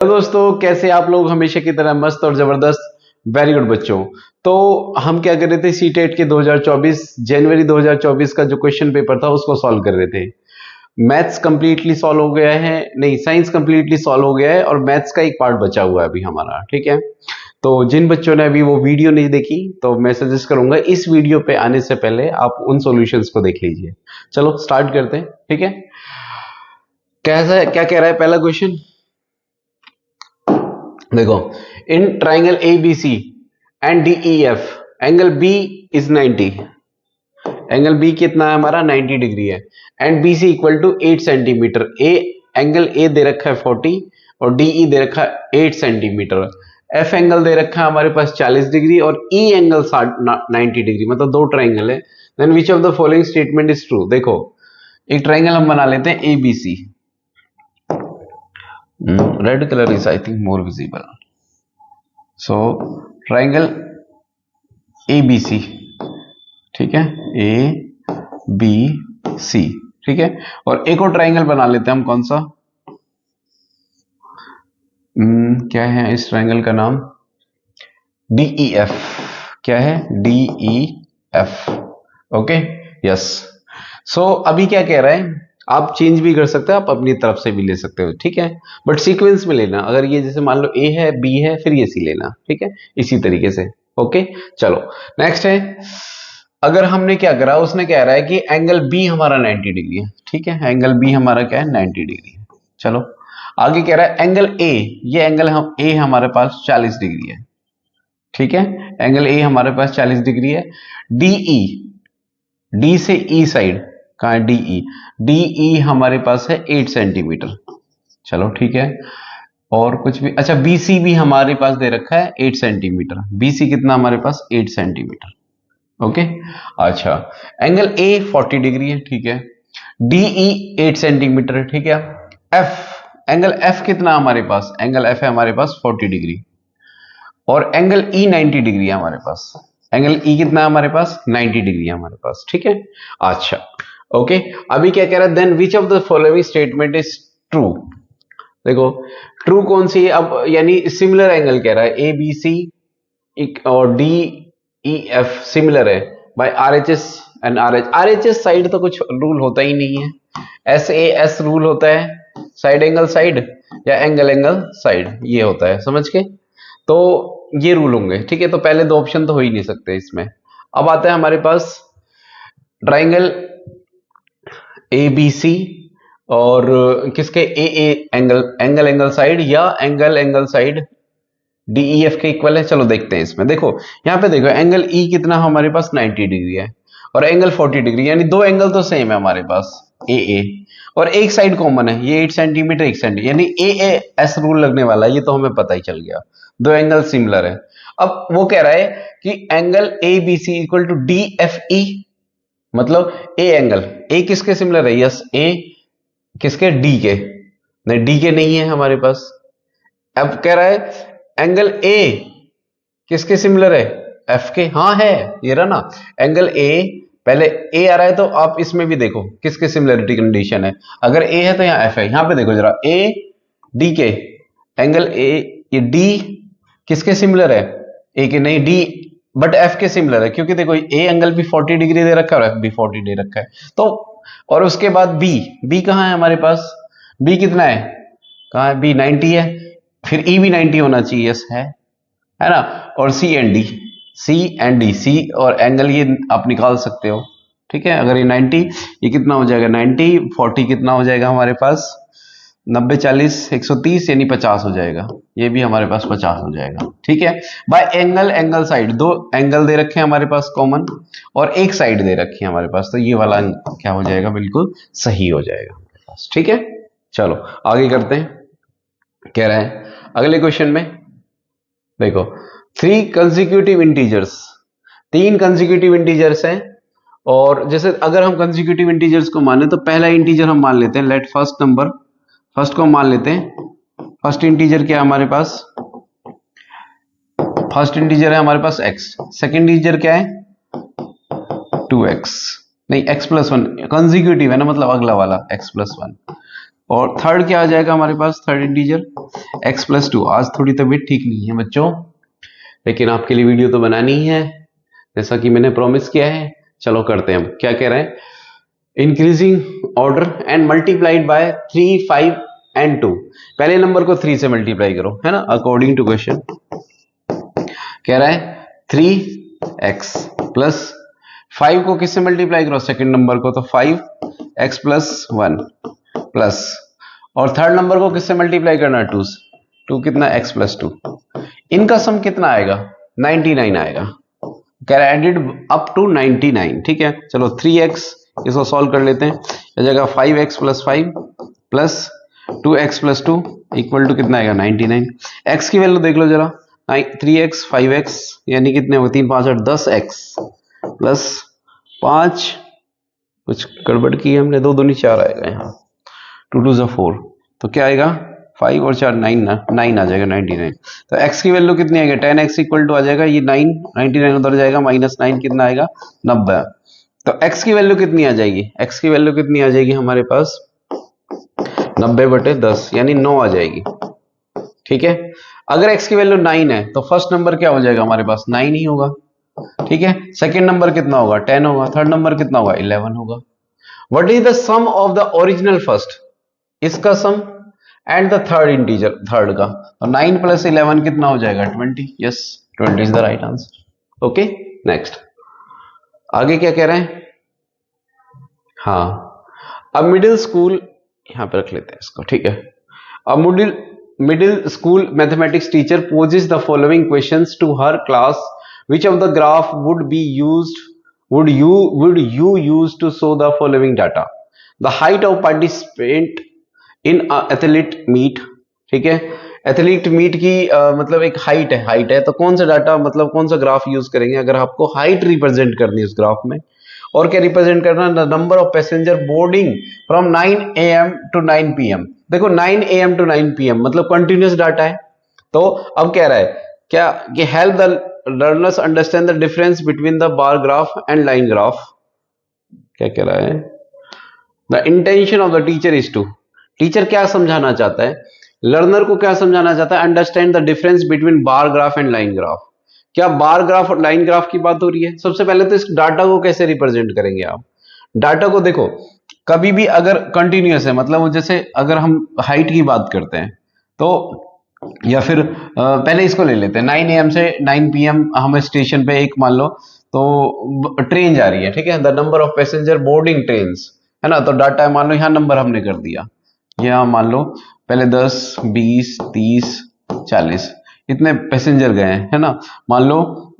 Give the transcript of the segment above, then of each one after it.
Hello दोस्तों, कैसे आप लोग? हमेशा की तरह मस्त और जबरदस्त। वेरी गुड बच्चों। तो हम क्या कर रहे थे, सीटेट के 2024 जनवरी 2024 का जो क्वेश्चन पेपर था उसको सॉल्व कर रहे थे। मैथ्स कंप्लीटली सॉल्व हो गया है, नहीं साइंस कंप्लीटली सॉल्व हो गया है और मैथ्स का एक पार्ट बचा हुआ है अभी हमारा। ठीक है, तो जिन बच्चों ने अभी वो वीडियो नहीं देखी तो मैं सजेस्ट करूंगा इस वीडियो पे आने से पहले आप उन सॉल्यूशंस को देख लीजिए। चलो स्टार्ट करते हैं। ठीक है, कैसा क्या कह रहा है पहला क्वेश्चन? देखो, in triangle A B C and D E F angle B is 90। Angle B कितना है हमारा? 90 डिग्री है। And B C equal to 8 centimetre. A angle A दे रखा है 40 और डी ई दे रखा है 8 सेंटीमीटर। एफ एंगल दे रखा है हमारे पास 40 डिग्री और ई एंगल 90 डिग्री, मतलब दो ट्राइंगल है। Then which of the following statement is true? देखो, एक ट्राइंगल हम बना लेते हैं A B C. Red colour is I think more visible. So triangle A B C, ठीक है, ए बी सी, ठीक है। और एक और ट्राइंगल बना लेते हैं हम, कौन सा? क्या है इस ट्राइंगल का नाम? D E F. क्या है? D E F. Okay, yes. So अभी क्या कह रहा है, आप चेंज भी कर सकते हो, आप अपनी तरफ से भी ले सकते हो, ठीक है, बट सीक्वेंस में लेना। अगर ये जैसे मान लो ए है, बी है, फिर ये सी लेना, ठीक है, इसी तरीके से। ओके, चलो नेक्स्ट है। अगर हमने क्या करा, उसने कह रहा है कि एंगल बी हमारा 90 डिग्री है, ठीक है, एंगल बी हमारा क्या है? 90 डिग्री है। चलो आगे कह रहा है एंगल ए, ये एंगल हम ए हमारे पास 40 डिग्री है, ठीक है, एंगल ए हमारे पास 40 डिग्री है। डीई, डी से ई साइड कहां है? डीई, डीई हमारे पास है 8 सेंटीमीटर। चलो ठीक है, और कुछ भी? अच्छा, बीसी भी हमारे पास दे रखा है 8 सेंटीमीटर। बीसी कितना हमारे पास? 8 सेंटीमीटर। ओके, अच्छा, एंगल ए 40 डिग्री है, ठीक है, डीई 8 सेंटीमीटर है, ठीक है। एफ, एंगल एफ कितना हमारे पास? एंगल एफ है हमारे पास 40 डिग्री और एंगल ई 90 डिग्री है हमारे पास। एंगल ई कितना है हमारे पास? 90 डिग्री है हमारे पास, ठीक है। अच्छा, ओके, अभी क्या कह रहा है? Then which of the following statement is true? देखो, ट्रू कौन सी है अब, यानी सिमिलर एंगल कह रहा है, ए बी सी और डी ई एफ सिमिलर है by R H S and R H. R H S side तो कुछ रूल होता ही नहीं है, एस ए एस रूल होता है, साइड एंगल साइड या एंगल एंगल साइड, ये होता है, समझ के? तो ये रूल होंगे, ठीक है, तो पहले दो ऑप्शन तो हो ही नहीं सकते इसमें। अब आता है हमारे पास ट्राइंगल ए बी सी और किसके? A angle, angle angle side या एंगल एंगल साइड डीईएफ के इक्वल है। चलो देखते हैं इसमें। देखो यहां पे देखो, एंगल ई कितना हमारे पास? 90 डिग्री है और एंगल 40 डिग्री, यानी दो एंगल तो सेम है हमारे पास, ए और एक साइड कॉमन है, ये 8 सेंटीमीटर 1 सेंटीमीटर, यानी ए एस रूल लगने वाला है, ये तो हमें पता ही चल गया, दो एंगल सिमिलर है। अब वो कह रहा है कि angle A B C equal to D F E, मतलब ए एंगल, ए किसके सिमिलर है? यस, ए किसके? डी के। नहीं, डी के नहीं है हमारे पास। अब कह रहा है एंगल ए किसके सिमिलर है? एफ के। हाँ है, ये रहा ना, एंगल ए, पहले ए आ रहा है तो आप इसमें भी देखो किसके सिमिलरिटी कंडीशन है। अगर ए है तो यहाँ एफ है, यहां पे देखो जरा, ए डी के, एंगल ए, ये डी किसके सिमिलर है? ए के नहीं, डी बट एफ के सिमिलर है, क्योंकि देखो ए एंगल भी 40 डिग्री दे रखा है और एफ भी 40 दे रखा है। तो और उसके बाद बी, बी कहां है हमारे पास? बी कितना है? कहां है? बी 90 है, फिर ई भी 90 होना चाहिए, यस है ना। और C and D, C and D, C और एंगल ये आप निकाल सकते हो, ठीक है। अगर ये 90, ये कितना हो जाएगा? 90 40 कितना हो जाएगा हमारे पास? 90 40 130, यानी 50 हो जाएगा। ये भी हमारे पास 50 हो जाएगा, ठीक है। बाय एंगल एंगल साइड, दो एंगल दे रखे हैं हमारे पास कॉमन और एक साइड दे रखी है हमारे पास, तो ये वाला क्या हो जाएगा? बिल्कुल सही हो जाएगा हमारे पास, ठीक है। चलो आगे करते हैं। कह रहा है अगले क्वेश्चन में, देखो, 3 कंसेक्यूटिव इंटीजर्स, 3 कंसेक्यूटिव इंटीजर्स हैं, और जैसे अगर हम कंसेक्यूटिव इंटीजर्स को माने तो पहला इंटीजर हम मान लेते हैं, लेट फर्स्ट नंबर, फर्स्ट को मान लेते हैं। फर्स्ट इंटीजर क्या है हमारे पास? फर्स्ट इंटीजर है हमारे पास x, सेकंड इंटीजर क्या है? 2x, नहीं x+1, कंसेक्यूटिव है ना, मतलब अगला वाला x+1, और थर्ड क्या आ जाएगा हमारे पास, थर्ड इंटीजर x+2। आज थोड़ी तबीयत ठीक नहीं है बच्चों, लेकिन आपके लिए वीडियो तो बनानी ही है जैसा कि मैंने प्रॉमिस किया है। चलो करते हैं। हम क्या कह रहे हैं, increasing order and multiplied by 3, 5 and 2। पहले नंबर को 3 से मल्टीप्लाई करो, है ना, अकॉर्डिंग टू क्वेश्चन। कह रहा है 3x प्लस 5 को किससे मल्टीप्लाई करो, सेकंड नंबर को, तो 5x+1 प्लस, और थर्ड नंबर को किससे मल्टीप्लाई करना, 2 से। 2 कितना, x+2। इनका सम कितना आएगा, 99 आएगा। कह रहा है एडेड अप टू 99। ठीक है, चलो 3x इसको सॉल्व कर लेते हैं। इस जगह 5x+5 plus 2x+2 equal to कितना आएगा, 99। x की वैल्यू देख लो जरा, 3x 5x यानी कितने हो, 3 5 8 10x प्लस 5, कुछ गड़बड़ की है हमने, 2 दूनी 4 आएगा यहाँ, 2 2 4, तो क्या आएगा 5 और 4 9 ना, 9 आ जाएगा 99। तो x की वैल्यू कितनी आएगी, 10x इक्वल टू आ जाएगा ये 9, 99 उधर जाएगा, -9 कितना आएगा 90। तो x की वैल्यू कितनी आ जाएगी, x की वैल्यू कितनी आ जाएगी हमारे पास 90/10 यानी 9 आ जाएगी। ठीक है, अगर x की वैल्यू 9 है तो फर्स्ट नंबर क्या हो जाएगा हमारे पास, 9 ही होगा। ठीक है, सेकंड नंबर कितना होगा, 10 होगा, थर्ड नंबर कितना होगा, 11 होगा। What is the sum of the original first, इसका sum and the third integer, third का, तो 9 + 11 कितना हो जाएगा, 20। Yes, 20 is the right answer. Okay, next आगे क्या कह रहे हैं। हाँ, अब मिडिल स्कूल यहां पे रख लेते हैं इसको। ठीक है, अब middle school mathematics teacher poses the following questions to her class. Which of the graph would you use to show the following data? The height of participant in athlete meet। ठीक है, एथलीट मीट की मतलब एक height है, तो कौन सा data, मतलब कौन सा ग्राफ यूज करेंगे अगर आपको हाइट रिप्रेजेंट करनी है उस ग्राफ में। और क्या रिप्रेजेंट करना, number of passenger boarding from 9 AM to 9 PM। देखो 9 AM to 9 PM मतलब कंटिन्यूस डाटा है। तो अब कह रहा है क्या कि help the learners understand the difference between the bar graph and line graph. क्या कह रहा है, the intention of the teacher is to, teacher क्या समझाना चाहता है, लर्नर को क्या समझाना चाहता है, understand the difference between bar graph and line graph. क्या बार ग्राफ और लाइन ग्राफ की बात हो रही है। सबसे पहले तो इस डाटा को कैसे रिप्रेजेंट करेंगे आप, डाटा को देखो कभी भी अगर कंटिन्यूअस है, मतलब जैसे अगर हम हाइट की बात करते हैं तो, या फिर पहले इसको ले लेते हैं, 9 AM से 9 PM हम स्टेशन पे एक मान लो तो ट्रेन जा रही है। ठीक है, the number of passenger boarding train, है ना, तो डाटा मान लो यहाँ नंबर हमने कर दिया, यहाँ मान लो पहले 10 20 30 40 इतने पैसेंजर गए हैं, है ना। मान लो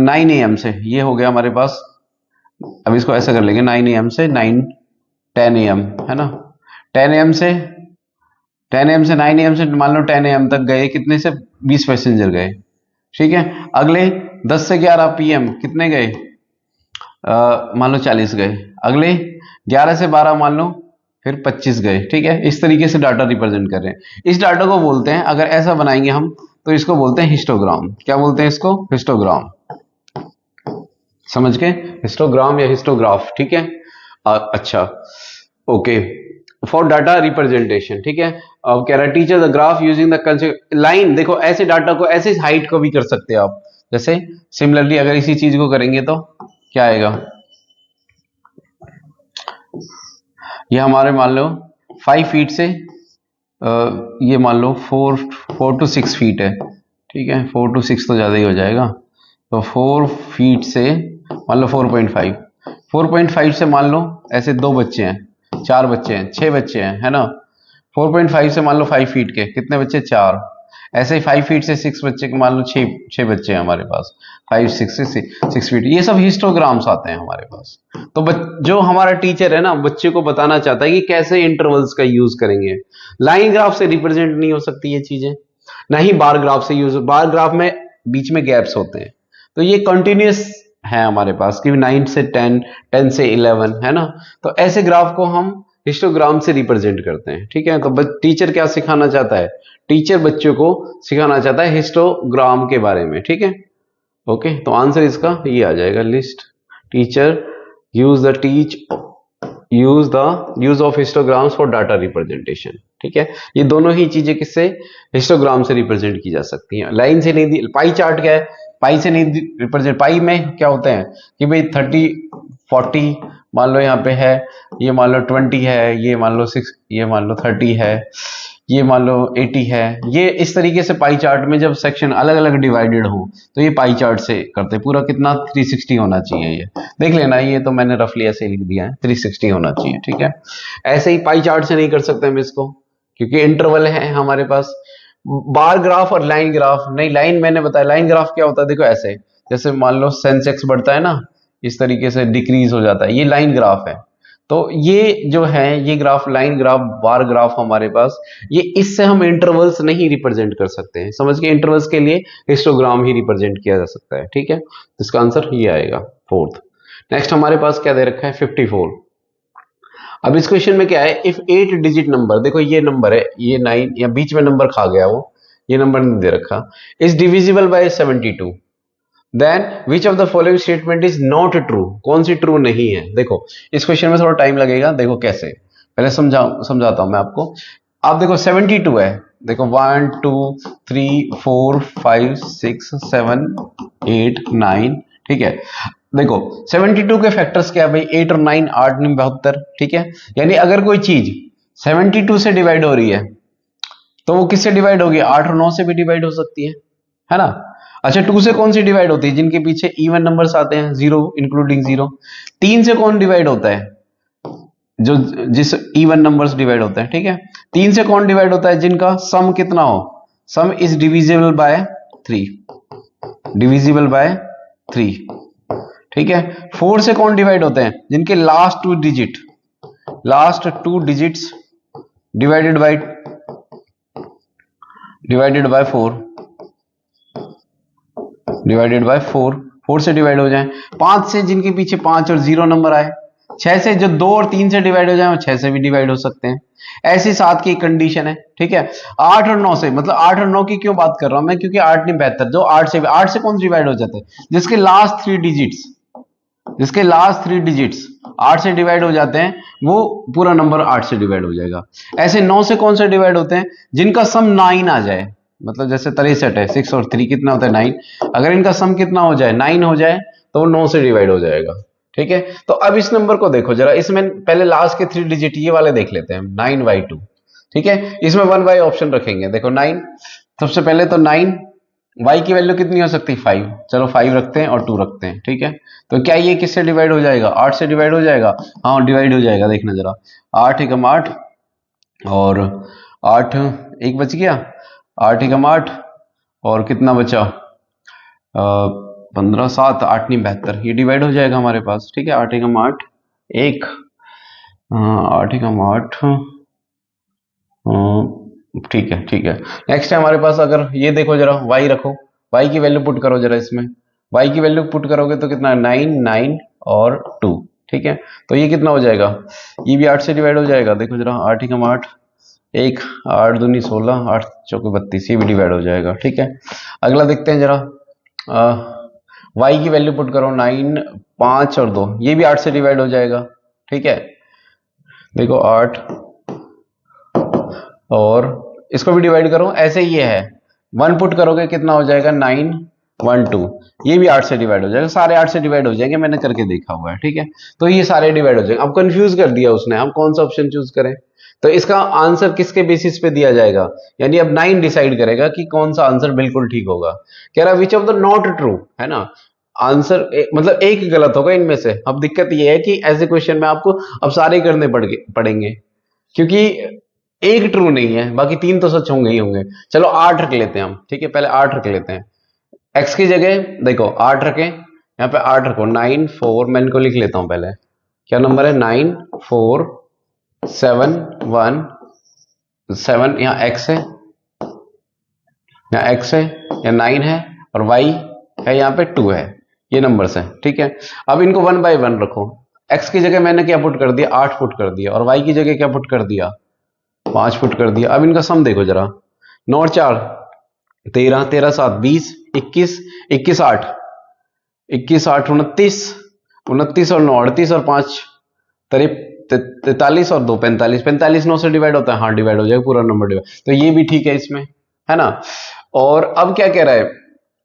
9 AM से ये हो गया हमारे पास, अब इसको ऐसा कर लेंगे 9 AM से 10 AM, है ना, 10 AM से 9 AM से मान लो 10 AM तक गए, कितने से 20 पैसेंजर गए। ठीक है, अगले 10 से 11 PM कितने गए, मान लो 40 गए। अगले 11 से 12 मान लो फिर 25 गए। ठीक है, इस तरीके से डाटा रिप्रेजेंट कर रहे हैं। इस डाटा को बोलते हैं, अगर ऐसा बनाएंगे हम तो इसको बोलते हैं हिस्टोग्राम। क्या बोलते हैं इसको, हिस्टोग्राम। समझ गए, हिस्टोग्राम या हिस्टोग्राफ। ठीक है, अच्छा ओके, फॉर डाटा रिप्रेजेंटेशन। ठीक है, अब कह रहा है teacher the graph using the line. देखो ऐसे डाटा को ऐसे हाइट को भी कर सकते हैं आप, जैसे सिमिलरली अगर इसी चीज को करेंगे तो क्या आएगा, ये हमारे मान लो 5 फीट से ये मान लो 4 to 6 फीट है। ठीक है, 4 to 6 तो ज़्यादा ही हो जाएगा, तो 4 फीट से मान लो 4.5 से मान लो ऐसे 2 बच्चे हैं, 4 बच्चे हैं, 6 बच्चे हैं, है ना। 4.5 से मान लो 5 फीट के कितने बच्चे, 4। ऐसे ही 5 फीट से 6 बच्चे के मान लो 6 बच्चे हैं हमारे पास, 5 6 फीट। ये सब हिस्टोग्राम्स आते हैं हमारे पास। तो जो हमारा टीचर है ना, बच्चे को बताना चाहता है कि कैसे इंटरवल्स का यूज करेंगे। लाइन ग्राफ से रिप्रेजेंट नहीं हो सकती ये चीजें, ना ही बार ग्राफ से यूज। बार ग्राफ में बीच में गैप्स होते हैं, तो ये कंटिन्यूस है हमारे पास कि 9 से 10 10 से 11, है ना। तो ऐसे ग्राफ को हम हिस्टोग्राम से रिप्रेजेंट करते हैं। ठीक है, तो टीचर क्या सिखाना चाहता है, टीचर बच्चों को सिखाना चाहता है हिस्टोग्राम के बारे में। ठीक है, ओके, तो आंसर इसका ये आ जाएगा list. Teacher use of histograms for data representation. ठीक है, ये दोनों ही चीजें किससे, हिस्टोग्राम से रिप्रेजेंट की जा सकती हैं। लाइन से नहीं दी, पाई चार्ट क्या है, पाई से नहीं रिप्रेजेंट, पाई में क्या होते हैं कि भाई 30 40 मान लो यहाँ पे है, ये मान लो 20 है, ये मान लो 6, ये मान लो 30 है, ये मान लो 80 है। ये इस तरीके से पाई चार्ट में जब सेक्शन अलग अलग डिवाइडेड हो तो ये पाई चार्ट से करते, पूरा कितना 360 होना चाहिए, ये देख लेना, ये तो मैंने रफली ऐसे लिख दिया है 360 होना चाहिए। ठीक है, ऐसे ही पाई चार्ट से नहीं कर सकते हम इसको, क्योंकि इंटरवल है हमारे पास। बार ग्राफ और लाइन ग्राफ नहीं, लाइन मैंने बताया, लाइन ग्राफ क्या होता है, देखो ऐसे, जैसे मान लो सेंसेक्स बढ़ता है ना, इस तरीके से डिक्रीज हो जाता है, ये लाइन ग्राफ है। तो ये जो है, ये graph line graph bar graph हमारे पास, ये इससे हम इंटरवल्स नहीं रिप्रेजेंट कर सकते हैं, समझ के, इंटरवल्स के लिए हिस्टोग्राम ही रिप्रेजेंट किया जा सकता है। ठीक है, तो इसका आंसर ये आएगा फोर्थ। नेक्स्ट हमारे पास क्या दे रखा है, 54। अब इस क्वेश्चन में क्या है, इफ 8 डिजिट नंबर, देखो ये नंबर है, ये 9 या बीच में नंबर खा गया वो, ये नंबर नहीं दे रखा, is divisible by 72, then which of the following statement is not true, कौन सी ट्रू नहीं है। देखो इस क्वेश्चन में थोड़ा टाइम लगेगा, देखो कैसे, पहले समझाता हूं मैं आपको। आप देखो 72 है, देखो 1 2 3 4 5 6 7 8 9, ठीक है। देखो 72 के फैक्टर्स क्या है भाई, 8 और 9, 8 9 72, ठीक है। यानी अगर कोई चीज 72 से डिवाइड हो रही है तो वो किससे डिवाइड होगी, 8 और 9 से भी डिवाइड हो सकती है ना। अच्छा 2 से कौन सी डिवाइड होती है, जिनके पीछे इवन नंबर्स आते हैं, 0 इंक्लूडिंग 0। 3 से कौन डिवाइड होता है, जो जिस इवन नंबर्स डिवाइड होते हैं, ठीक है। 3 से कौन डिवाइड होता है, जिनका सम कितना हो, सम is divisible bye 3, divisible by 3, ठीक है। 4 से कौन डिवाइड होते हैं, जिनके last 2 digits divided by 4, divided by 4, 4 से डिवाइड हो जाए। 5 से जिनके पीछे 5 और 0 नंबर आए। 6 से जो 2 और 3 से डिवाइड हो जाए, वो 6 से भी डिवाइड हो सकते हैं। ऐसी 7 की कंडीशन है, ठीक है। 8 और 9 से, मतलब 8 और 9 की क्यों बात कर रहा हूं मैं, क्योंकि 8 नहीं बेहतर, जो 8 से कौन डिवाइड हो जाते हैं, जिसके लास्ट 3 डिजिट्स 8 से डिवाइड हो जाते हैं, वो पूरा नंबर 8 से डिवाइड हो जाएगा। ऐसे 9 से कौन से डिवाइड होते हैं, जिनका सम 9 आ जाए, मतलब जैसे 63 है, 6 और 3 कितना होता है 9, अगर इनका सम कितना हो जाए 9 हो जाए तो वो 9 से डिवाइड हो जाएगा, ठीक है। तो अब इस नंबर को देखो जरा, इसमें पहले लास्ट के 3 डिजिट ये वाले देख लेते हैं, 9/2, ठीक है। इसमें 1 ऑप्शन रखेंगे, देखो 9, सबसे पहले तो 9, y की वैल्यू कितनी हो सकती है 5, चलो 5 रखते हैं और 2 रखते हैं, ठीक है। तो क्या ये किससे डिवाइड हो जाएगा, 8 से डिवाइड हो जाएगा, हाँ डिवाइड हो जाएगा, देखना जरा, 8 एकम 8 और 8 एक बच गया, 8 एकम 8 और कितना बचा, 15 7 8 नहीं 72, ये डिवाइड हो जाएगा हमारे पास, ठीक है। 8 एकम 8 1, 8 एकम 8, ठीक है ठीक है। नेक्स्ट है हमारे पास, अगर ये देखो जरा, y रखो, y की वैल्यू पुट करो जरा इसमें, y की वैल्यू पुट करोगे तो कितना, 9 9 और 2, ठीक है। तो ये कितना हो जाएगा, ये भी 8 से डिवाइड हो जाएगा, देखो जरा, 8 एकम 8 1, 8 दूनी 16, 8 चौके 32, ये भी डिवाइड हो जाएगा, ठीक है। अगला देखते हैं जरा, y की वैल्यू पुट करो, 9 5 और 2, ये भी 8 से डिवाइड हो जाएगा, ठीक है। देखो 8 और इसको भी डिवाइड करो, ऐसे ही ये है, 1 पुट करोगे कितना हो जाएगा, 9 1 2, ये भी 8 से डिवाइड हो जाएगा, सारे 8 से डिवाइड हो जाएंगे, मैंने करके देखा हुआ है, ठीक है। तो ये सारे डिवाइड हो जाएंगे। अब कंफ्यूज कर दिया उसने, हम कौन सा ऑप्शन चूज करें, तो इसका आंसर किसके बेसिस पे दिया जाएगा, यानी अब 9 डिसाइड करेगा कि कौन सा आंसर बिल्कुल ठीक होगा। कह रहा विच ऑफ द नॉट ट्रू, है ना, आंसर मतलब एक गलत होगा इनमें से। अब दिक्कत ये है कि ऐसे क्वेश्चन में आपको अब सारे करने पड़ेंगे, क्योंकि एक ट्रू नहीं है, बाकी 3 तो सच होंगे ही होंगे। चलो 8 रख लेते हैं हम, ठीक है, पहले 8 रख लेते हैं। x की जगह देखो 8 रखें, यहाँ पे 8 रखो, 9 4, मैं इनको लिख लेता हूं पहले, क्या नंबर है, 9 4 7 1 7, यहाँ x है, यहाँ x है, यहाँ 9 है और y है, यहाँ पे 2 है, ये नंबर्स है, ठीक है। अब इनको 1 by 1 रखो, x की जगह मैंने क्या पुट कर दिया, 8 पुट कर दिया, और y की जगह क्या पुट कर दिया, 5 फुट कर दिया। अब इनका सम देखो जरा, 9 और 4 13, 13 7 20, 21 21 8 21 8 29, 29 और 9 38 और 5 43 और 2 45, 45 9 से डिवाइड होता है, हाँ डिवाइड हो जाएगा, पूरा नंबर डिवाइड, तो ये भी ठीक है इसमें, है ना। और अब क्या कह रहा है,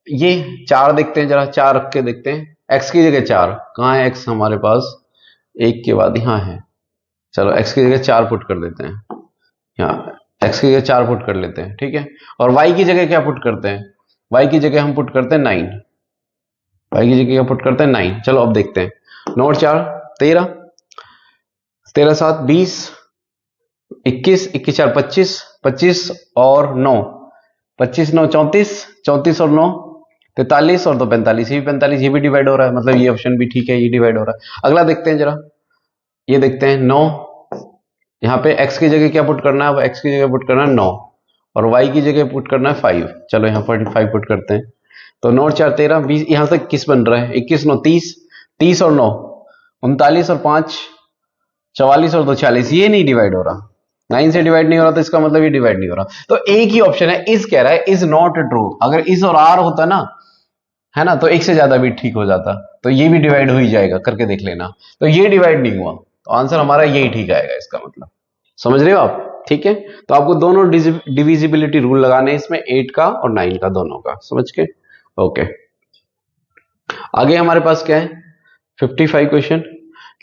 ये 4 देखते हैं जरा, 4 रख के देखते हैं, x की जगह 4, कहाँ है x हमारे पास, एक के बाद यहाँ है, चलो x की जगह 4 पुट कर देते हैं, यहाँ x की जगह 4 पुट कर लेते हैं, ठीक है। और y की जगह क्या पुट करते हैं, y की जगह हम पुट करते हैं 9, y की जगह क्या पुट करते हैं 9, चलो अब देखते हैं, 9 और 4 13, 13 7 20, 21 21 4 25, 25 और 9, 25 9 34, 34 और 9 43 और 2 45, ये भी 45, ये भी डिवाइड हो रहा है, मतलब ये ऑप्शन भी ठीक है, ये डिवाइड हो रहा है। अगला देखते हैं जरा, ये देखते हैं 9, यहाँ पे x की जगह क्या पुट करना है, अब x की जगह पुट करना है 9 और y की जगह पुट करना है 5, चलो यहाँ पर 5 पुट करते हैं, तो 9 4 13 20, यहाँ तक किस बन रहा है, 21 9 30, 30 और 9 39 और 5 44 और 2 46, ये नहीं डिवाइड हो रहा, 9 से डिवाइड नहीं हो रहा, तो इसका मतलब ये डिवाइड नहीं हो रहा, तो एक ही ऑप्शन है, इज कह रहा है, इज नॉट ट्रू। अगर इज और आर होता ना, है ना, तो एक से ज्यादा भी ठीक हो जाता, तो ये भी डिवाइड हो ही जाएगा, करके देख लेना, तो ये डिवाइड नहीं हुआ, तो आंसर हमारा यही ठीक आएगा, इसका मतलब समझ रहे हो आप, ठीक है। तो आपको दोनों डिविजिबिलिटी रूल लगाने इसमें, 8 का और 9 का, दोनों का, समझ के, ओके। आगे हमारे पास क्या है, 55 क्वेश्चन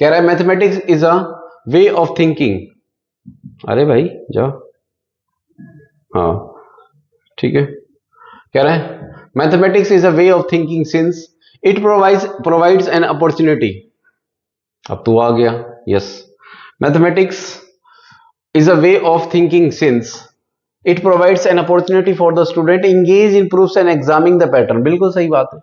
कह रहा है mathematics is a way of thinking, अरे भाई जाओ, हाँ ठीक है, कह रहा है mathematics is a way of thinking since it provides an opportunity, अब तू आ गया, yes, mathematics is a way of thinking since it provides an opportunity for the student engage in proofs and examining the pattern, बिल्कुल सही बात है।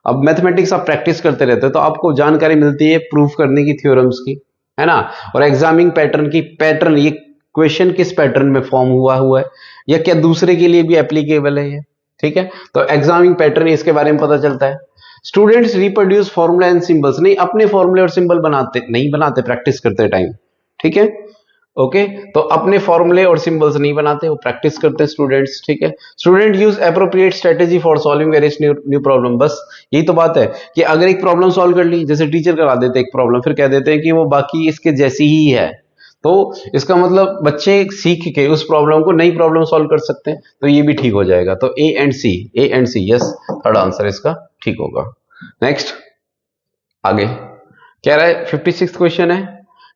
अब mathematics आप practice करते रहते हो तो आपको जानकारी मिलती है प्रूफ करने की, थ्योरम्स की, है ना, और एग्जामिंग पैटर्न की, पैटर्न ये क्वेश्चन किस पैटर्न में फॉर्म हुआ है, या क्या दूसरे के लिए भी एप्लीकेबल है ये, ठीक है, तो एग्जामिंग पैटर्न इसके बारे में पता चलता है। Students reproduce formula and symbols, नहीं अपने फॉर्मूले और सिंबल नहीं बनाते प्रैक्टिस करते टाइम, ठीक है, ओके, तो अपने फॉर्मूले और सिंबल्स नहीं बनाते, वो प्रैक्टिस करते हैं स्टूडेंट्स, ठीक है। Student use appropriate strategy for solving various new problem, बस यही तो बात है कि अगर एक प्रॉब्लम सॉल्व कर ली, जैसे टीचर करा देते एक प्रॉब्लम, फिर कह देते हैं कि वो बाकी इसके जैसी ही है, तो इसका मतलब बच्चे सीख के उस प्रॉब्लम को नई प्रॉब्लम सॉल्व कर सकते हैं, तो ये भी ठीक हो जाएगा, तो A and C, yes, third answer इसका ठीक होगा। नेक्स्ट आगे कह रहा है 56 क्वेश्चन है,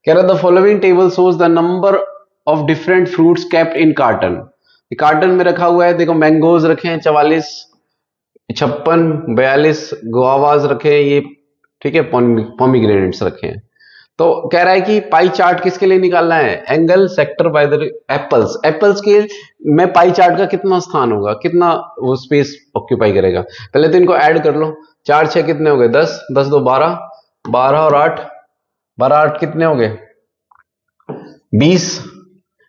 कह रहा है the following table shows the number of different fruits kept in carton, carton में रखा हुआ है, देखो मैंगोज रखे हैं 44, 56, 42 गुआवाज रखे हैं ये, ठीक है, पोमीग्रेनेट्स रखे हैं, तो कह रहा है कि पाई चार्ट किसके लिए निकालना है, angle sector by the apples, apples के में पाई चार्ट का कितना स्थान होगा, कितना वो स्पेस ऑक्यूपाई करेगा, पहले तो इनको ऐड कर लो, 4 6 कितने हो गए 10, 10 2 12, 12 और 8, 12 8 कितने हो गए 20,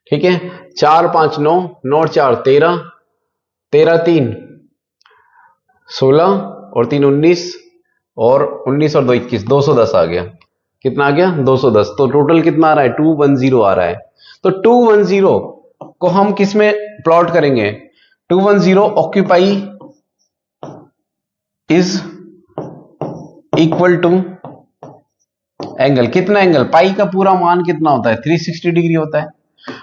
ठीक है, 4 5 9, 9 और 4 13, 13 3 16 और 3 19, और 19 और 2 21, 210 आ गया, कितना आ गया 210, तो टोटल कितना आ रहा है 210 आ रहा है, तो 210 को हम किस में प्लॉट करेंगे, 210 occupy is equal to angle, कितना एंगल, पाई का पूरा मान कितना होता है 360 डिग्री होता है,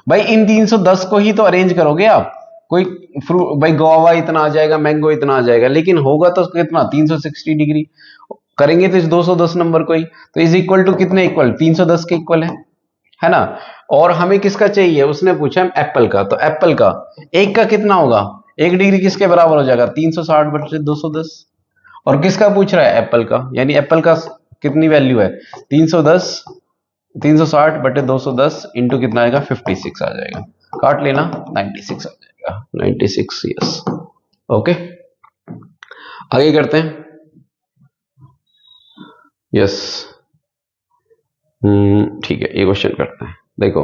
भाई इन 310 को ही तो अरेंज करोगे आप, कोई फ्रूट भाई गोवा इतना आ जाएगा, मैंगो इतना आ जाएगा, लेकिन होगा तो कितना 360 डिग्री करेंगे, तो इस 210 नंबर को ही, तो इज इक्वल टू कितने इक्वल 310 के इक्वल है ना। और हमें किसका चाहिए, उसने पूछा एप्पल का, तो एप्पल का एक का कितना होगा, 1 डिग्री किसके बराबर हो जाएगा 360 बटे 210, और किसका पूछ रहा है एप्पल का, यानी एप्पल का कितनी वैल्यू है 310, 360 बटे 210 इंटू कितना आएगा 56 आ जाएगा, काट लेना 96 आ जाएगा, 96, यस, ओके। आगे करते हैं, यस, ठीक है, ये क्वेश्चन करते हैं, देखो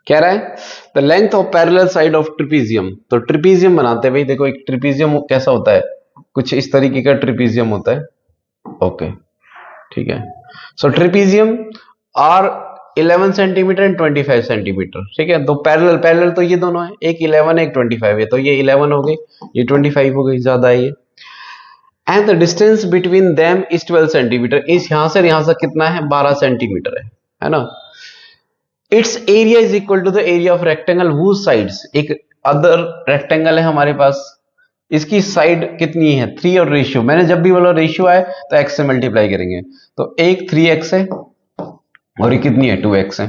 कह रहा है the length of parallel side of trapezium, तो ट्रिपीजियम बनाते हैं भाई, देखो एक ट्रिपीजियम कैसा होता है, कुछ इस तरीके का ट्रिपीजियम होता है, ओके, ठीक है, so trapezium are 11 centimetre and 25 centimetre, ठीक है, तो पैरेलल तो ये दोनों है, एक 11 है एक 25 है, तो ये 11 हो गई, ये 25 हो गई, ज्यादा है ये, and the distance between them is 12 centimetre, इस यहां से कितना है 12 सेंटीमीटर है ना, it's area is equal to the area of rectangle whose sides, एक अदर रेक्टेंगल है हमारे पास, इसकी साइड कितनी है 3 और रेशियो, मैंने जब भी बोला रेशियो आए तो x से मल्टीप्लाई करेंगे, तो एक 3x है और ये कितनी है 2x है।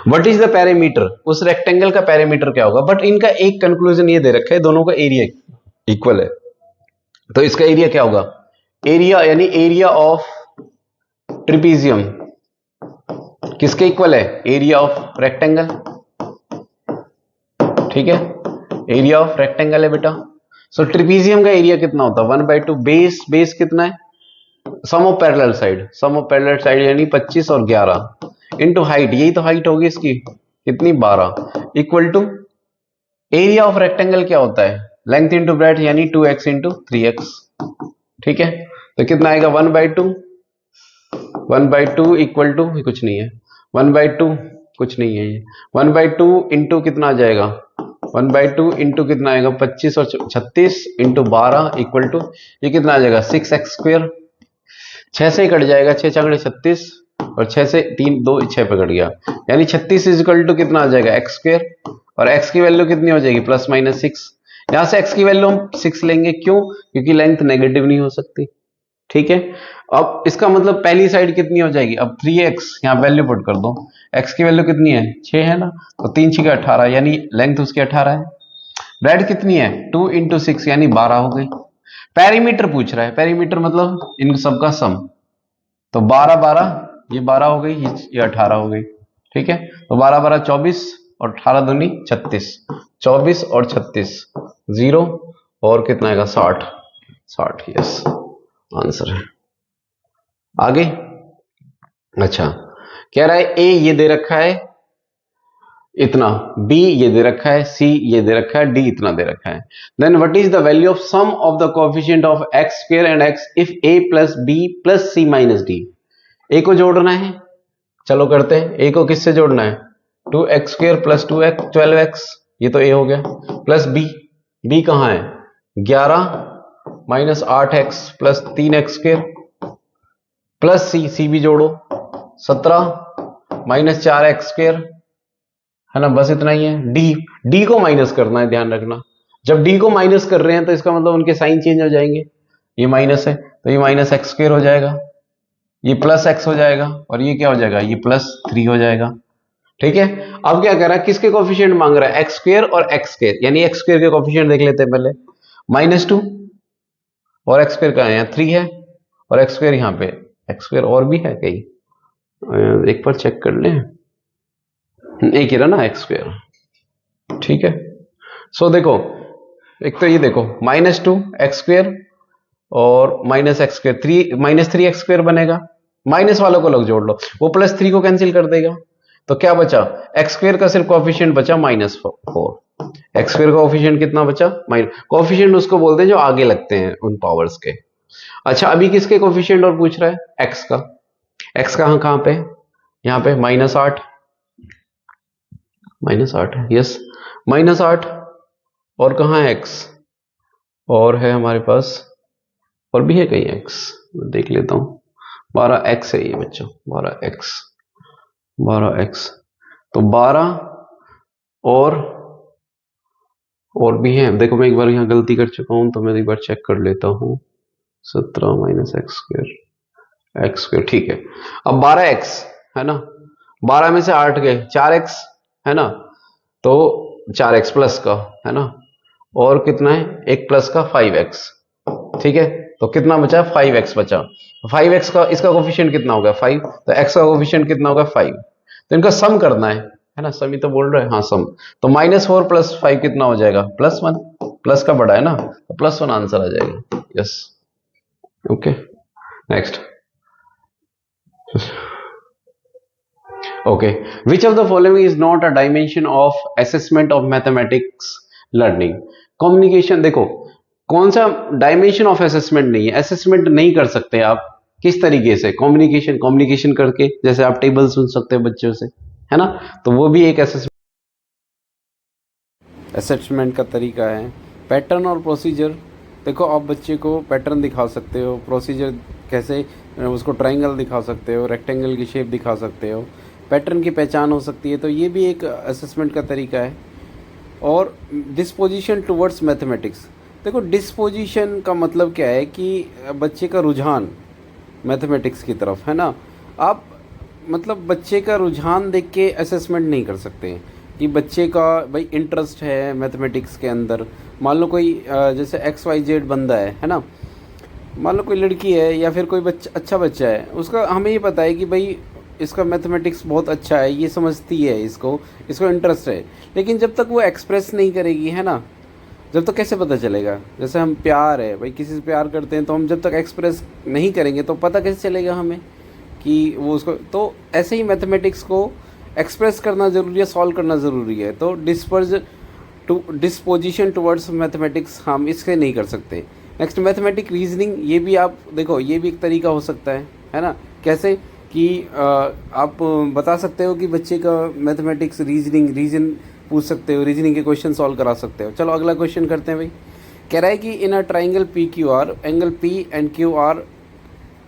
व्हाट इज द पेरीमीटर, उस रेक्टेंगल का पेरीमीटर क्या होगा, बट इनका एक कंक्लूजन ये दे रखा है दोनों का एरिया इक्वल है, तो इसका एरिया क्या होगा, एरिया यानी एरिया ऑफ ट्रिपीजियम किसके इक्वल है, एरिया ऑफ रेक्टेंगल, ठीक है, एरिया ऑफ रेक्टेंगल है बेटा। सो ट्रिपीजियम का एरिया कितना होता है 1/2, बेस कितना है, sum of parallel side, sum of parallel side यानी 25 और 11 इंटू हाइट, यही तो हाइट होगी इसकी कितनी 12, equal to area of rectangle क्या होता है लेंथ इंटू ब्रेड्थ यानी 2x इंटू 3x, ठीक है, तो कितना आएगा 1/2 इक्वल टू कुछ नहीं है 1/2 कुछ नहीं है ये 1/2 इंटू कितना आ जाएगा 1/2 इंटू कितना आएगा 25 और 36 इंटू 12 इक्वल टू ये कितना आ जाएगा 6x², 6 से कट जाएगा 6 चौगुणे 36 और 6 से 3 2 6 पे कट गया, यानी 36 इज इक्वल टू कितना आ जाएगा x² और x की वैल्यू कितनी हो जाएगी +-6, यहां से x की वैल्यू हम 6 लेंगे, क्यों, क्योंकि लेंथ नेगेटिव नहीं हो सकती, ठीक है। अब इसका मतलब पहली साइड कितनी हो जाएगी, अब 3x यहाँ वैल्यू पुट कर दो, x की वैल्यू कितनी है 6 है ना, तो 3 6 18 यानी लेंथ उसकी 18 है, ब्रेड कितनी है 2 इंटू 6 यानी 12 हो गई। पेरीमीटर पूछ रहा है, पेरीमीटर मतलब इन सबका सम, तो 12 12 ये 12 हो गई, ये 18 हो गई, ठीक है, तो 12 12 24 और 18 दूनी 36, 24 और 36 0 और कितना आएगा 60, यस आंसर है। आगे अच्छा कह रहा है ए ये दे रखा है इतना, बी ये दे रखा है, सी ये दे रखा है, डी इतना दे रखा है, then what is the value of sum of the coefficient of x² and x if a plus b plus c minus d, A को जोड़ना है, चलो करते हैं, ए को किससे जोड़ना है 2x² प्लस 2x 12x, ये तो ए हो गया, प्लस बी कहां है 11 minus 8x plus 3x² plus सी भी जोड़ो 17 माइनस 4x² है ना, बस इतना ही है। डी को माइनस करना है, ध्यान रखना जब डी को माइनस कर रहे हैं तो इसका मतलब उनके साइन चेंज हो जाएंगे, ये माइनस है तो ये माइनस x² हो जाएगा, ये प्लस x हो जाएगा और ये क्या हो जाएगा ये +3 हो जाएगा, ठीक है। अब क्या कर रहा है, किसके कोएफिशिएंट मांग रहा है x² और x², यानी x² के कोएफिशिएंट देख लेते हैं पहले, -2 और x² का यहाँ 3 है और x² यहाँ पे x² और भी है कहीं, एक बार चेक कर लें, एक ही रहा ना x², ठीक है। सो देखो एक तो ये देखो -2 x² और -x², -3x² बनेगा, माइनस वालों को लोग जोड़ लो, वो +3 को कैंसिल कर देगा, तो क्या बचा x² का सिर्फ कोएफिशिएंट बचा -4, x² का कोएफिशिएंट कितना बचा कोएफिशिएंट उसको बोलते हैं जो आगे लगते हैं उन पावर्स के। अच्छा अभी किसके कोएफिशिएंट और पूछ रहा है x का, x कहां पे यहाँ पे -8 है, यस -8 और कहां है x, और है हमारे पास और भी है कहीं x, देख लेता हूं 12x है ये बच्चों, 12x तो 12 और भी हैं, देखो मैं एक बार यहाँ गलती कर चुका हूं तो मैं एक बार चेक कर लेता हूं, 17 माइनस x², ठीक है। अब 12x है ना, 12 में से 8 गए 4x है ना, तो 4x प्लस का है ना, और कितना है एक प्लस का 5x, ठीक है, तो कितना बचा 5x बचा, 5x का इसका कोएफिशिएंट कितना होगा 5, तो x का कोएफिशिएंट कितना होगा 5, तो इनका सम करना है ना, सम ही तो बोल रहे हैं, हाँ सम, तो -4 + 5 कितना हो जाएगा +1, प्लस का बड़ा है ना तो +1 आंसर आ जाएगा, yes okay. Next okay which of the following is not a dimension of assessment of mathematics learning, communication देखो कौन सा डायमेंशन ऑफ असेसमेंट नहीं है, असेसमेंट नहीं कर सकते आप किस तरीके से, कम्युनिकेशन करके, जैसे आप टेबल सुन सकते हो बच्चों से है ना, तो वो भी एक असेसमेंट का तरीका है। पैटर्न और प्रोसीजर देखो, आप बच्चे को पैटर्न दिखा सकते हो, प्रोसीजर कैसे उसको ट्रायंगल दिखा सकते हो, रेक्टेंगल की शेप दिखा सकते हो, पैटर्न की पहचान हो सकती है, तो ये भी एक असेसमेंट का तरीका है। और डिस्पोजिशन टुवर्ड्स मैथमेटिक्स, देखो डिस्पोजिशन का मतलब क्या है कि बच्चे का रुझान मैथमेटिक्स की तरफ, है ना। आप मतलब बच्चे का रुझान देख के असेसमेंट नहीं कर सकते कि बच्चे का भाई इंटरेस्ट है मैथमेटिक्स के अंदर। मान लो कोई जैसे XYZ बंदा है ना, मान लो कोई लड़की है या फिर कोई अच्छा बच्चा है, उसका हमें ये पता है कि भाई इसका मैथमेटिक्स बहुत अच्छा है, ये समझती है, इसको इंटरेस्ट है। लेकिन जब तक वो एक्सप्रेस नहीं करेगी, है ना, जब तक कैसे पता चलेगा। जैसे हम प्यार है भाई, किसी से प्यार करते हैं तो हम जब तक एक्सप्रेस नहीं करेंगे तो पता कैसे चलेगा हमें कि वो उसको। तो ऐसे ही मैथमेटिक्स को एक्सप्रेस करना ज़रूरी है, सॉल्व करना ज़रूरी है। तो डिस्पोजिशन टुवर्ड्स मैथमेटिक्स हम इससे नहीं कर सकते। नेक्स्ट मैथमेटिक रीजनिंग, ये भी आप देखो, ये भी एक तरीका हो सकता है ना। कैसे कि आप बता सकते हो कि बच्चे का मैथमेटिक्स रीजन पूछ सकते हो, रीजनिंग के क्वेश्चन सॉल्व करा सकते हो। चलो अगला क्वेश्चन करते हैं भाई। कह रहा है कि in a triangle PQR angle P and QR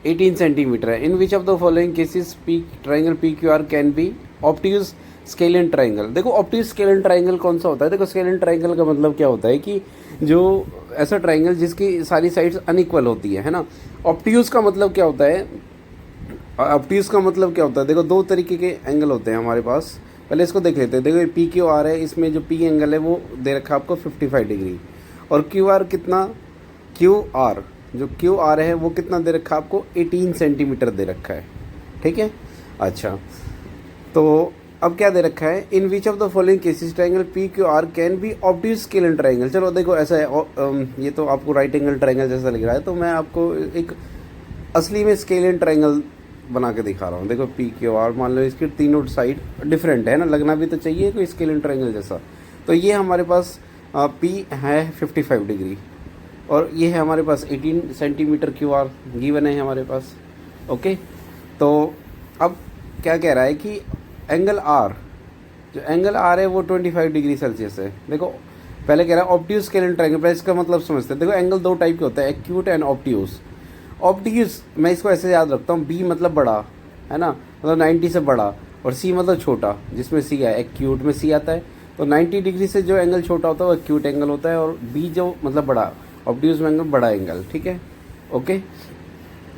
18 centimetre है। In which of the following cases triangle PQR can be obtuse scalene triangle. देखो ऑब्ट्यूज स्केलिन ट्राइंगल कौन सा होता है। देखो स्केलिन ट्राइंगल का मतलब क्या होता है कि जो ऐसा ट्राइंगल जिसकी सारी साइड्स अनइक्वल होती है ना। ऑब्ट्यूज का मतलब क्या होता है, ऑब्ट्यूज का मतलब क्या होता है, देखो दो तरीके के एंगल होते हैं हमारे पास। पहले इसको देख लेते हैं। देखो PQR है, इसमें जो P एंगल है वो दे रखा है आपको 55 डिग्री, और QR कितना, QR जो QR है वो कितना दे रखा है आपको 18 सेंटीमीटर दे रखा है, ठीक है। अच्छा, तो अब क्या दे रखा है, in which of the following cases triangle PQR can be obtuse scalene triangle. चलो देखो ऐसा है, ये तो आपको राइट एंगल ट्राइंगल जैसा लग रहा है, तो मैं आपको एक असली में स्केलिन ट्राइंगल बना के दिखा रहा हूँ। देखो PQR मान लो इसकी तीनों साइड डिफरेंट है ना, लगना भी तो चाहिए कोई स्केलिन ट्राइंगल जैसा। तो ये हमारे पास P है 55 डिग्री, और ये है हमारे पास 18 सेंटीमीटर QR गिवन है हमारे पास। ओके, तो अब क्या कह रहा है कि एंगल R, जो एंगल R है वो 25 डिग्री सेल्सियस है। देखो पहले कह रहा है ऑब्ट्यूज स्केलिन ट्राइंगल, पहले इसका मतलब समझते हैं। देखो एंगल दो टाइप के होते हैं, एक्यूट एंड ऑब्ट्यूज। ऑब्ट्यूज मैं इसको ऐसे याद रखता हूँ, B मतलब बड़ा, है ना, मतलब 90 से बड़ा, और C मतलब छोटा, जिसमें C है, एक्यूट में C आता है। तो 90 डिग्री से जो एंगल छोटा होता है वो एक्यूट एंगल होता है, और B जो मतलब बड़ा, ऑब्ट्यूज में एंगल बड़ा एंगल, ठीक है। ओके,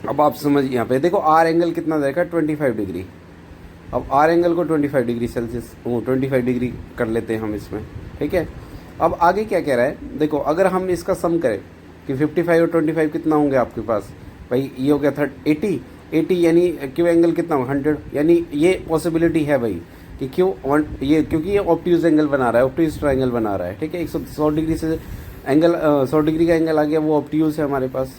अब आप समझ, यहाँ पे देखो R एंगल कितना देखा, 25 डिग्री। अब R एंगल को 25 डिग्री सेल्सियस, 25 डिग्री कर लेते हैं हम इसमें, ठीक है। अब आगे क्या कह रहा है, देखो अगर हम इसका सम करें कि 55 और 25 कितना होंगे आपके पास, भाई ये हो गया 80 यानी क्यू एंगल कितना होगा 100, यानी ये पॉसिबिलिटी है भाई कि क्यों ये, क्योंकि ये ऑब्ट्यूज एंगल बना रहा है, ऑब्ट्यूज ट्राइंगल बना रहा है, ठीक है। 100 डिग्री से एंगल 100 डिग्री का एंगल आ गया, वो ऑब्ट्यूज है हमारे पास।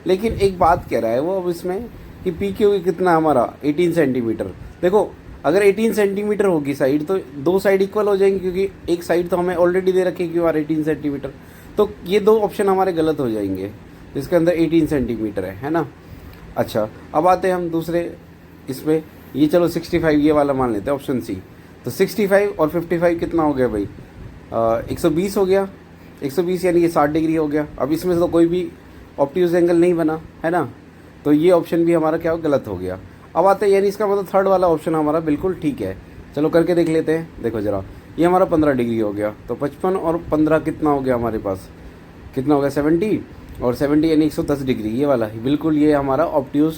लेकिन एक बात कह रहा है वो अब इसमें कि PQ कितना हमारा 18 सेंटीमीटर। देखो अगर 18 सेंटीमीटर होगी साइड, तो दो साइड इक्वल हो जाएंगी, क्योंकि एक साइड तो हमें ऑलरेडी दे रखी है QR 18 सेंटीमीटर। तो ये दो ऑप्शन हमारे गलत हो जाएंगे, जिसके अंदर 18 सेंटीमीटर है ना। अच्छा, अब आते हैं हम दूसरे इसमें, ये चलो 65 ये वाला मान लेते हैं, ऑप्शन C। तो 65 और 55 कितना हो गया भाई, 120 हो गया। 120 यानी कि 60 डिग्री हो गया। अब इसमें से तो कोई भी ऑब्ट्यूज एंगल नहीं बना, है ना, तो ये ऑप्शन भी हमारा क्या गलत हो गया। अब आते हैं, यानी इसका मतलब थर्ड वाला ऑप्शन हमारा बिल्कुल ठीक है। चलो करके देख लेते हैं। देखो ज़रा, ये हमारा 15 डिग्री हो गया, तो 55 और 15 कितना हो गया हमारे पास, कितना हो गया 70, और 70 यानी 110 डिग्री, ये वाला ही बिल्कुल, ये हमारा ऑब्ट्यूज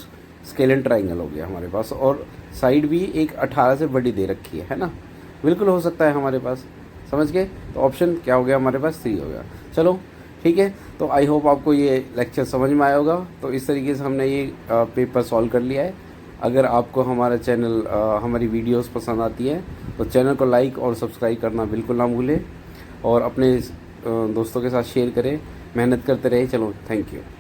स्केलिन ट्राइंगल हो गया हमारे पास। और साइड भी एक 18 से बड़ी दे रखी है ना, बिल्कुल हो सकता है हमारे पास, समझ गए। तो ऑप्शन क्या हो गया हमारे पास, 3 हो गया। चलो ठीक है, तो आई होप आपको ये लेक्चर समझ में आया होगा। तो इस तरीके से हमने ये पेपर सॉल्व कर लिया है। अगर आपको हमारा चैनल हमारी वीडियोस पसंद आती है तो चैनल को लाइक और सब्सक्राइब करना बिल्कुल ना भूलें, और अपने दोस्तों के साथ शेयर करें। मेहनत करते रहे। चलो, थैंक यू।